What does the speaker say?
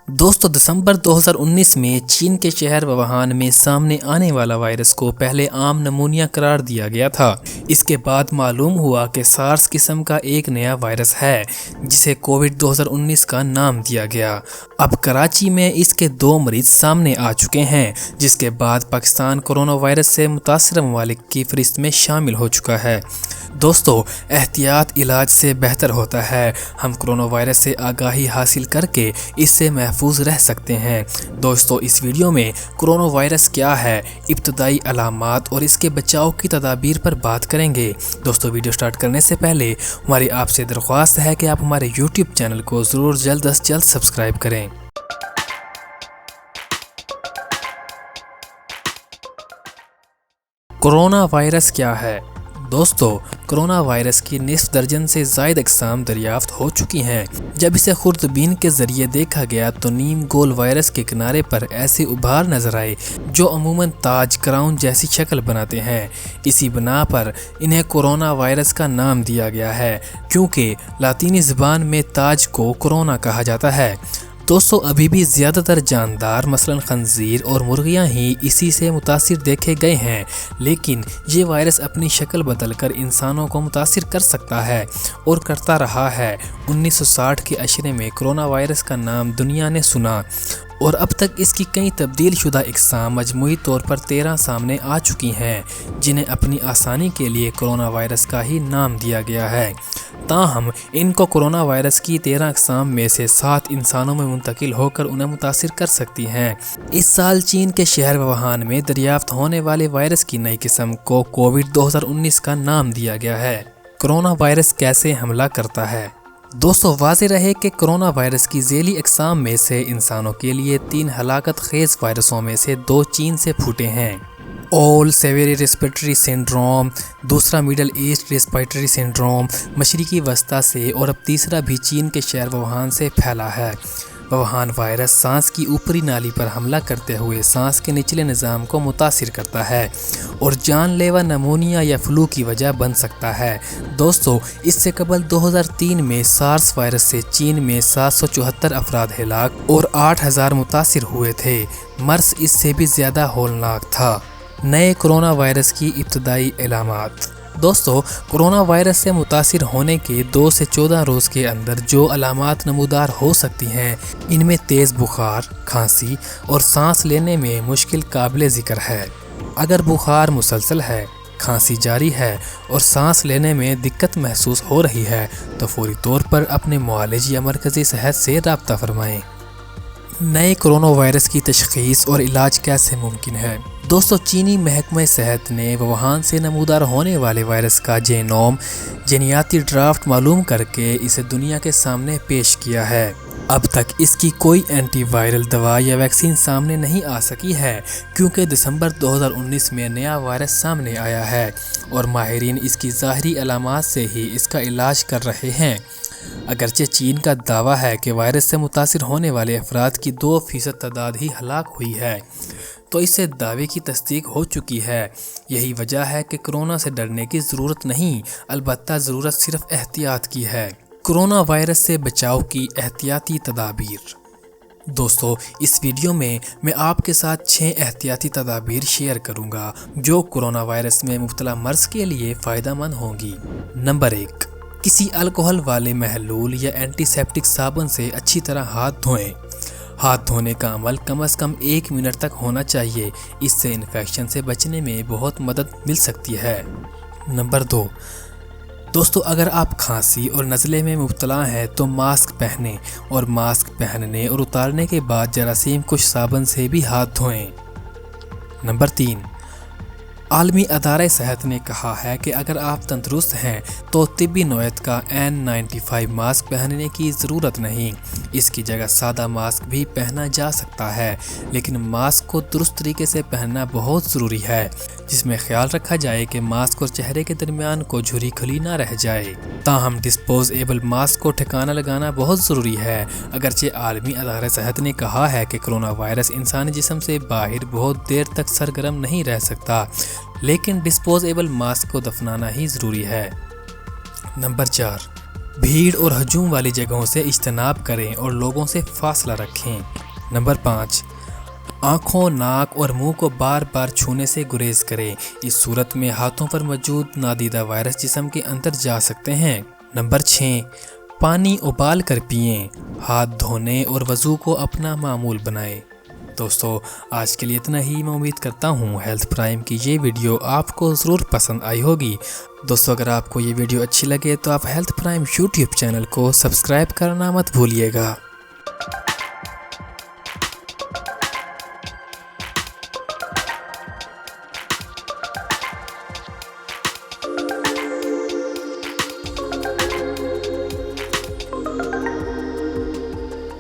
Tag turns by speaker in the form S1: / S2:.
S1: दोस्तों दिसंबर 2019 में चीन के शहर वुहान में सामने आने वाला वायरस को पहले आम नमूनिया करार दिया गया था। इसके बाद मालूम हुआ कि सार्स किस्म का एक नया वायरस है जिसे कोविड 2019 का नाम दिया गया। अब कराची में इसके 2 मरीज सामने आ चुके हैं, जिसके बाद पाकिस्तान कोरोना वायरस से मुतासर ममालिक की फहरिस्त में शामिल हो चुका है। दोस्तों एहतियात इलाज से बेहतर होता है। हम कोरोना वायरस से आगाही हासिल करके इससे महफूज रह सकते हैं। दोस्तों इस वीडियो में कोरोना वायरस क्या है, इब्तदाई अलामात और इसके बचाव की तदाबीर पर बात करेंगे। दोस्तों वीडियो स्टार्ट करने से पहले हमारी आपसे दरख्वास्त है कि आप हमारे YouTube चैनल को ज़रूर जल्द से जल्द सब्सक्राइब करें। कोरोना वायरस क्या है? दोस्तों कोरोना वायरस की निस्फ दर्जन से ज़ायद अक़साम दरियाफ्त हो चुकी हैं। जब इसे खुर्दबीन के ज़रिए देखा गया तो नीम गोल वायरस के किनारे पर ऐसे उभार नजर आए जो अमूमन ताज क्राउन जैसी शक्ल बनाते हैं। इसी बिना पर इन्हें कोरोना वायरस का नाम दिया गया है, क्योंकि लातीनी ज़बान में ताज को कोरोना कहा जाता है। दोस्तों अभी भी ज़्यादातर जानदार मसलन खंजीर और मुर्गियां ही इसी से मुतासिर देखे गए हैं, लेकिन ये वायरस अपनी शक्ल बदलकर इंसानों को मुतासिर कर सकता है और करता रहा है। 1960 के अशरे में कोरोना वायरस का नाम दुनिया ने सुना और अब तक इसकी कई तब्दील शुदा इक़साम मजमूई तौर पर 13 सामने आ चुकी हैं, जिन्हें अपनी आसानी के लिए कोरोना वायरस का ही नाम दिया गया है। ताहम इनको कोरोना वायरस की 13 अक़साम में से 7 इंसानों में मुंतकिल होकर उन्हें मुतासिर कर सकती हैं। इस साल चीन के शहर वुहान में दरियाफ्त होने वाले वायरस की नई किस्म को कोविड 2019 का नाम दिया गया है। कोरोना वायरस कैसे हमला करता है? दोस्तों वाज़ेह रहे कि कोरोना वायरस की ज़ेली अक़साम में से इंसानों के लिए 3 हलाकत खेज़ वायरसों में से 2 चीन से फूटे हैं। ऑल सेवेरी रेस्पिरेटरी सिंड्रोम, दूसरा मिडल ईस्ट रेस्पिरेटरी सिंड्रोम मशरिकी वस्ता से, और अब तीसरा भी चीन के शहर वुहान से फैला है। वुहान वायरस सांस की ऊपरी नाली पर हमला करते हुए सांस के निचले निज़ाम को मुतासिर करता है और जानलेवा नमूनिया या फ्लू की वजह बन सकता है। दोस्तों इससे कबल 2003 में सार्स वायरस से चीन में 774 अफराद हलाक और 8000 मुतासिर हुए थे। मर्स इससे भी ज़्यादा होलनाक था। नए कोरोना वायरस की इब्तदाई अलामात। दोस्तों कोरोना वायरस से मुतासिर होने के 2 से 14 रोज़ के अंदर जो अलामात नमूदार हो सकती हैं, इनमें तेज़ बुखार, खांसी और सांस लेने में मुश्किल काबिल ज़िक्र है। अगर बुखार मुसलसल है, खांसी जारी है और सांस लेने में दिक्कत महसूस हो रही है तो फौरी तौर पर अपने मुआलिज या मरकज़ी सेहत से रब्ता फरमाएँ। नए कोरोना वायरस की तशख़ीस और इलाज कैसे मुमकिन है? दोस्तों चीनी महकमा सेहत ने वुहान से नमूदार होने वाले वायरस का जेनियाती ड्राफ्ट मालूम करके इसे दुनिया के सामने पेश किया है। अब तक इसकी कोई एंटीवायरल दवा या वैक्सीन सामने नहीं आ सकी है, क्योंकि दिसंबर 2019 में नया वायरस सामने आया है और माहिरीन इसकी ज़ाहरी अलामात से ही इसका इलाज कर रहे हैं। अगरचे चीन का दावा है कि वायरस से मुतासिर होने वाले अफराद की 2% तादाद ही हलाक हुई है, तो इससे दावे की तस्दीक हो चुकी है। यही वजह है कि कोरोना से डरने की ज़रूरत नहीं, अलबत्ता ज़रूरत सिर्फ एहतियात की है। कोरोना वायरस से बचाव की एहतियाती तदाबीर। दोस्तों इस वीडियो में मैं आपके साथ 6 एहतियाती तदाबीर शेयर करूंगा जो कोरोना वायरस में मुब्तला मर्ज़ के लिए फ़ायदेमंद होंगी। नंबर 1, किसी अल्कोहल वाले महलूल या एंटीसेप्टिक साबुन से अच्छी तरह हाथ धोएं। हाथ धोने का अमल कम से कम 1 मिनट तक होना चाहिए। इससे इन्फेक्शन से बचने में बहुत मदद मिल सकती है। नंबर 2, दोस्तों अगर आप खांसी और नज़ले में मुब्तला हैं तो मास्क पहनें और मास्क पहनने और उतारने के बाद जरासीम कुछ साबुन से भी हाथ धोएं। नंबर 3, आलमी अदारे सेहत ने कहा है कि अगर आप तंदुरुस्त हैं तो तिब्बी नौयत का N95 मास्क पहनने की ज़रूरत नहीं। इसकी जगह सादा मास्क भी पहना जा सकता है, लेकिन मास्क को दुरुस्त तरीके से पहनना बहुत ज़रूरी है, जिसमें ख्याल रखा जाए कि मास्क और चेहरे के दरमियान को झुर्री खुली ना रह जाए। ताहम डिस्पोजेबल मास्क को ठिकाना लगाना बहुत ज़रूरी है। अगरचे आलमी अदारे सेहत ने कहा है कि कोरोना वायरस इंसानी जिस्म से बाहर बहुत देर तक सरगर्म नहीं रह सकता, लेकिन डिस्पोजेबल मास्क को दफनाना ही ज़रूरी है। नंबर 4, بھیڑ اور ہجوم والی جگہوں سے اجتناب کریں اور لوگوں سے فاصلہ رکھیں۔ نمبر 5، آنکھوں، ناک اور منہ کو بار بار چھونے سے گریز کریں۔ اس صورت میں ہاتھوں پر موجود نادیدہ وائرس جسم کے اندر جا سکتے ہیں۔ نمبر 6، پانی ابال کر پئیں۔ ہاتھ دھونے اور وضو کو اپنا معمول بنائیں۔ دوستو آج کے لیے اتنا ہی۔ میں امید کرتا ہوں ہیلتھ پرائم کی یہ ویڈیو آپ کو ضرور پسند آئی ہوگی۔ دوستو اگر آپ کو یہ ویڈیو اچھی لگے تو آپ ہیلتھ پرائم یوٹیوب چینل کو سبسکرائب کرنا مت بھولیے گا۔